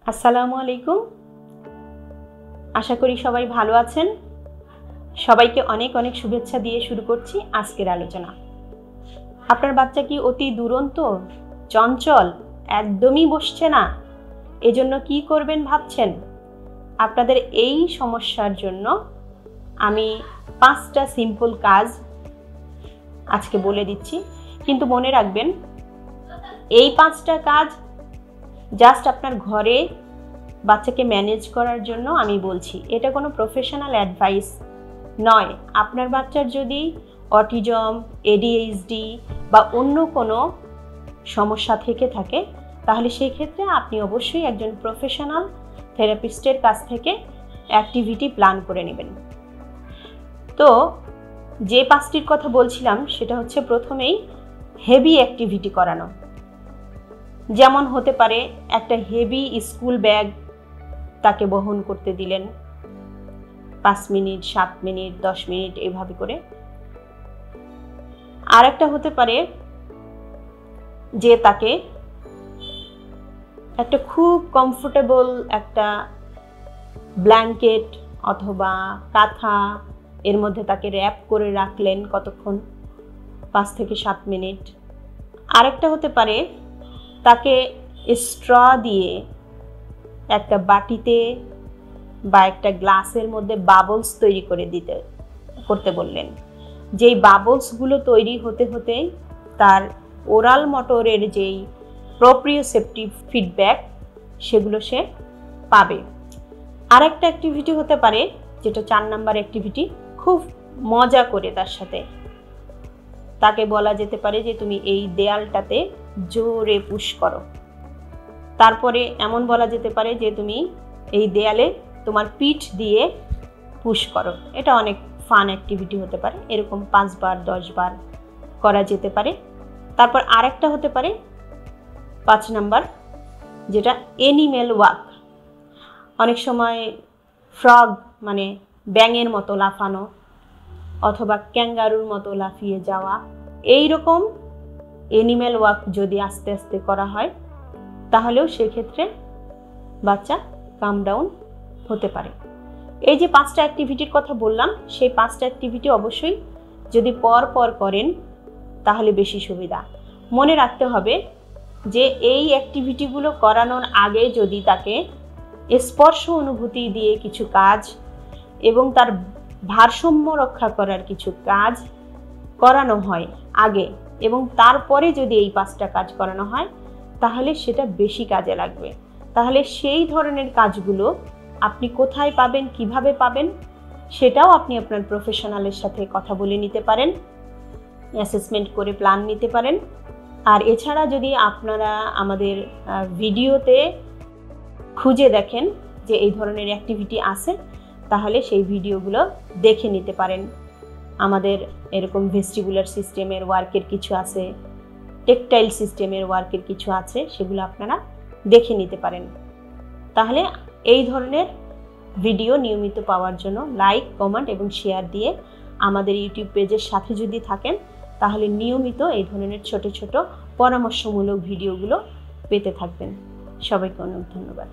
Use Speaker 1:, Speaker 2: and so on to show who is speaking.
Speaker 1: আসসালামু আলাইকুম। আশা করি সবাই ভালো আছেন। সবাইকে অনেক অনেক শুভেচ্ছা দিয়ে শুরু করছি আজকের আলোচনা। আপনার বাচ্চা কি অতি দুরন্ত, চঞ্চল, একদমই বসছে না? এজন্য কি করবেন ভাবছেন? আপনাদের এই সমস্যার জন্য আমি 5টা সিম্পল কাজ আজকে বলে দিচ্ছি, কিন্তু মনে রাখবেন এই 5টা কাজ জাস্ট আপনার ঘরে বাচ্চাকে ম্যানেজ করার জন্য আমি বলছি। এটা কোনো প্রফেশনাল অ্যাডভাইস নয়। আপনার বাচ্চার যদি অটিজম, এডিএইচডি বা অন্য কোনো সমস্যা থেকে থাকে তাহলে সেই ক্ষেত্রে আপনি অবশ্যই একজন প্রফেশনাল থেরাপিস্টের কাছ থেকে অ্যাক্টিভিটি প্ল্যান করে নেবেন। তো যে 5টির কথা বলছিলাম সেটা হচ্ছে প্রথমেই হেভি অ্যাক্টিভিটি করানো। যেমন হতে পারে একটা হেভি স্কুল ব্যাগ তাকে বহন করতে দিলেন 5 মিনিট, 7 মিনিট, 10 মিনিট এইভাবে করে। আর একটা হতে পারে যে তাকে একটা খুব কমফোর্টেবল একটা ব্ল্যাঙ্কেট অথবা কাঁথা এর মধ্যে তাকে র্যাপ করে রাখলেন কতক্ষণ, 5 থেকে 7 মিনিট। আরেকটা হতে পারে তাকে স্ট্র দিয়ে একটা বাটিতে বা একটা গ্লাসের মধ্যে বাবলস তৈরি করে করতে বললেন। যেই বাবলসগুলো তৈরি হতে হতে তার ওরাল মোটরের যেই প্রোপ্রিওসেপ্টিভ ফিডব্যাক সেগুলো সে পাবে। আর একটা অ্যাক্টিভিটি হতে পারে যেটা 4 নাম্বার অ্যাক্টিভিটি, খুব মজা করে তার সাথে তাকে বলা যেতে পারে যে তুমি এই দেয়ালটাতে জোরে পুশ করো। তারপরে এমন বলা যেতে পারে যে তুমি এই দেয়ালে তোমার পিঠ দিয়ে পুশ করো। এটা অনেক ফান অ্যাক্টিভিটি হতে পারে, এরকম 5 বার 10 বার করা যেতে পারে। তারপর আরেকটা হতে পারে 5 নাম্বার, যেটা অ্যানিমেল ওয়াক। অনেক সময় ফ্রগ মানে ব্যাঙের মতো লাফানো অথবা ক্যাঙ্গারুর মতো লাফিয়ে যাওয়া, এই রকম অ্যানিমেল ওয়াক যদি আস্তে আস্তে করা হয় তাহলেও সেক্ষেত্রে বাচ্চা কাম ডাউন হতে পারে। এই যে 5টা অ্যাক্টিভিটির কথা বললাম, সেই 5টা অ্যাক্টিভিটি অবশ্যই যদি পর পর করেন তাহলে বেশি সুবিধা। মনে রাখতে হবে যে এই অ্যাক্টিভিটিগুলো করানোর আগে যদি তাকে স্পর্শ অনুভূতি দিয়ে কিছু কাজ এবং তার ভারসাম্য রক্ষা করার কিছু কাজ করানো হয় আগে এবং তারপরে যদি এই 5টা কাজ করানো হয় তাহলে সেটা বেশি কাজে লাগবে। তাহলে সেই ধরনের কাজগুলো আপনি কোথায় পাবেন, কিভাবে পাবেন সেটাও আপনি আপনার প্রফেশনালের সাথে কথা বলে নিতে পারেন, অ্যাসেসমেন্ট করে প্ল্যান নিতে পারেন। আর এছাড়া যদি আপনারা আমাদের ভিডিওতে খুঁজে দেখেন যে এই ধরনের অ্যাক্টিভিটি আছে তাহলে সেই ভিডিওগুলো দেখে নিতে পারেন। আমাদের এরকম ভেস্টিবুলার সিস্টেমের ওয়ার্কের কিছু আছে, টেকটাইল সিস্টেমের ওয়ার্কের কিছু আছে, সেগুলো আপনারা দেখে নিতে পারেন। তাহলে এই ধরনের ভিডিও নিয়মিত পাওয়ার জন্য লাইক, কমেন্ট এবং শেয়ার দিয়ে আমাদের ইউটিউব পেজের সাথে যদি থাকেন তাহলে নিয়মিত এই ধরনের ছোট ছোট পরামর্শমূলক ভিডিওগুলো পেতে থাকবেন। সবাইকে অনেক ধন্যবাদ।